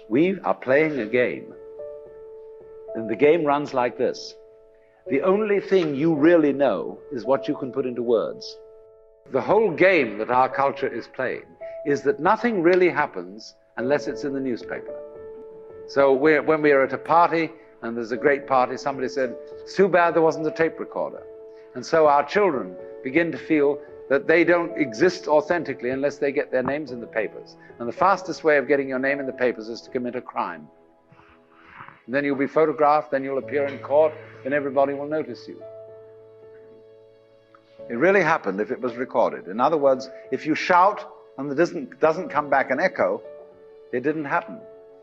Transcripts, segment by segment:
We are playing a game, and the game runs like this. The only thing you really know is what you can put into words. The whole game that our culture is playing is that nothing really happens unless it's in the newspaper. So when we are at a party, and there's a great party, somebody said, "It's too bad there wasn't a tape recorder." And so our children begin to feel that they don't exist authentically unless they get their names in the papers. And the fastest way of getting your name in the papers is to commit a crime. And then you'll be photographed, then you'll appear in court, and everybody will notice you. It really happened if it was recorded. In other words, if you shout and there doesn't come back an echo, it didn't happen.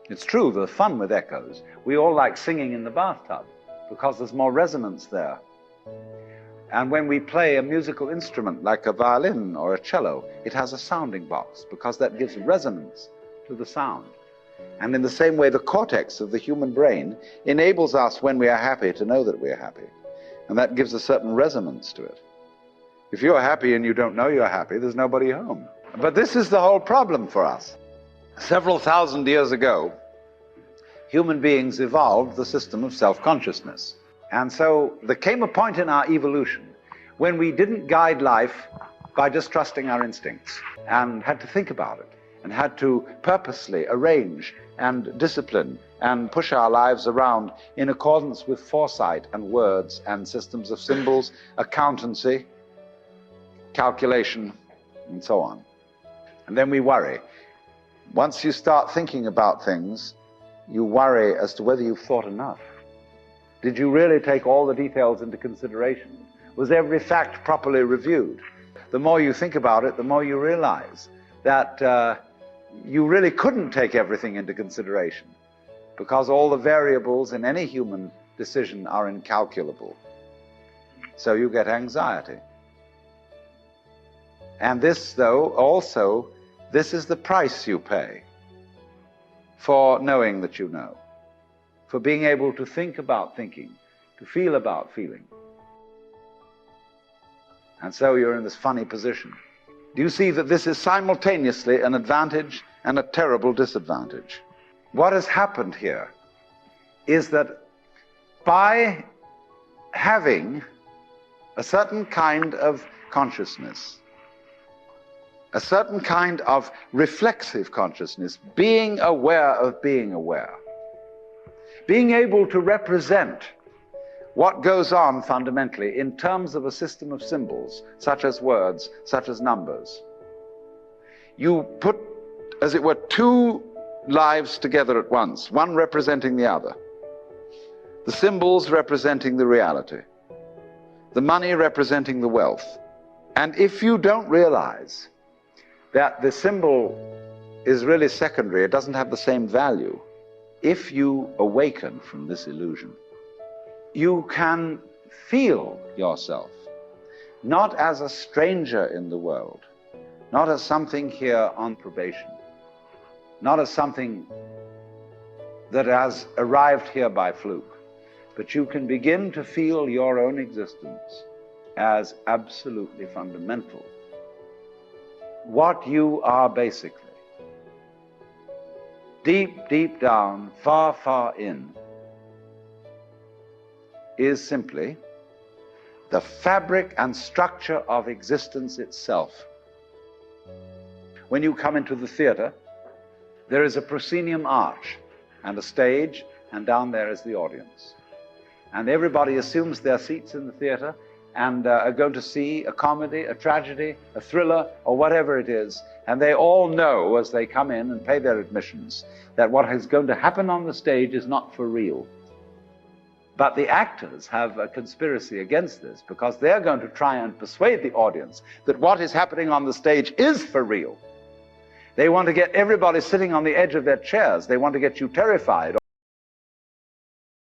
It's true, there's fun with echoes. We all like singing in the bathtub because there's more resonance there. And when we play a musical instrument like a violin or a cello, it has a sounding box because that gives resonance to the sound. And in the same way, the cortex of the human brain enables us, when we are happy, to know that we are happy. And that gives a certain resonance to it. If you're happy and you don't know you're happy, there's nobody home. But this is the whole problem for us. Several thousand years ago, human beings evolved the system of self-consciousness. And so there came a point in our evolution when we didn't guide life by just trusting our instincts and had to think about it and had to purposely arrange and discipline and push our lives around in accordance with foresight and words and systems of symbols, accountancy, calculation, and so on. And then we worry. Once you start thinking about things, you worry as to whether you've thought enough. Did you really take all the details into consideration? Was every fact properly reviewed? The more you think about it, the more you realize that you really couldn't take everything into consideration because all the variables in any human decision are incalculable. So you get anxiety. And this, though, also, this is the price you pay for knowing that you know, for being able to think about thinking, to feel about feeling. And so you're in this funny position. Do you see that this is simultaneously an advantage and a terrible disadvantage? What has happened here is that by having a certain kind of consciousness, a certain kind of reflexive consciousness, being aware of being aware, being able to represent what goes on fundamentally in terms of a system of symbols, such as words, such as numbers. You put, as it were, two lives together at once, one representing the other. The symbols representing the reality, the money representing the wealth. And if you don't realize that the symbol is really secondary, it doesn't have the same value, if you awaken from this illusion, you can feel yourself not as a stranger in the world, not as something here on probation, not as something that has arrived here by fluke, but you can begin to feel your own existence as absolutely fundamental. What you are basically, deep, deep down, far, far in, is simply the fabric and structure of existence itself. When you come into the theater, there is a proscenium arch and a stage, and down there is the audience. And everybody assumes their seats in the theater and are going to see a comedy, a tragedy, a thriller, or whatever it is. And they all know as they come in and pay their admissions that what is going to happen on the stage is not for real. But the actors have a conspiracy against this because they're going to try and persuade the audience that what is happening on the stage is for real. They want to get everybody sitting on the edge of their chairs. They want to get you terrified